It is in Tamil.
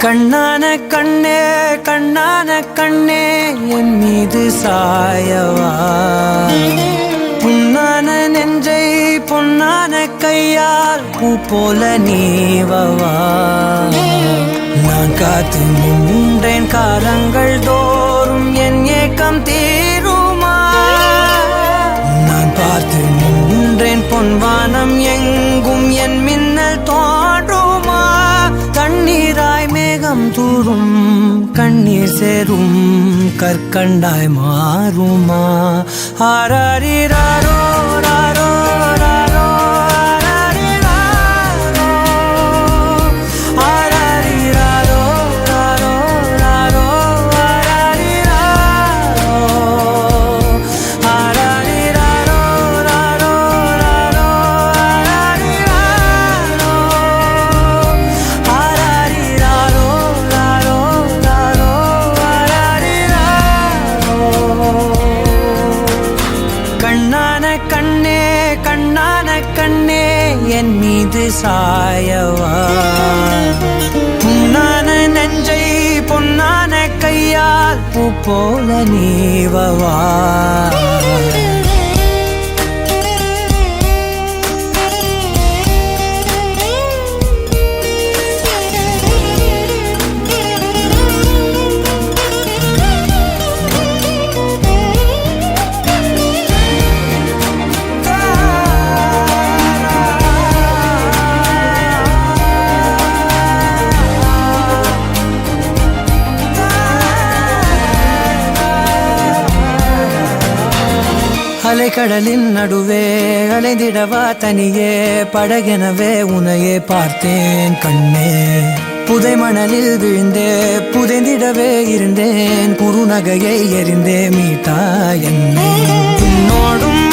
கண்ணான கண்ணே கண்ணான கண்ணே என் மீது சாயவா புண்ணான நெஞ்சை பொன்னான கையால் பூ போல நீவவா நான் காத்து நின்றேன் காலங்கள் தோறும் என் ஏக்கம் தீருமா நான் பார்த்து நின்றேன் பொன்வானம் எங்கும் என் மின்னல் தோன்றுமா தண்ணீராய் மேகம் தூரும் கண்ணீர் சேரும் கற்கண்டாய் மாறுமா ஆராரிராரோ ராரோ ராரோ ஆராரிராரோ ராரோ ராரோ ஆராரிராரோ ராரோ ராரோ கண்ணான கண்ணே கண்ணான கண்ணே என் மீது சாயவா புண்ணான நெஞ்சை பொன்னான கையால் பூ போல நீவவா அலைக்கடலின் நடுவே அலைந்திடவா தனியே படகெனவே உனையே பார்த்தேன் கண்ணே புதை மணலில் விழுந்தே புதைந்திடவே இருந்தேன் குறுநகையை எறிந்தே மீட்டா என்னை உன்னோடும்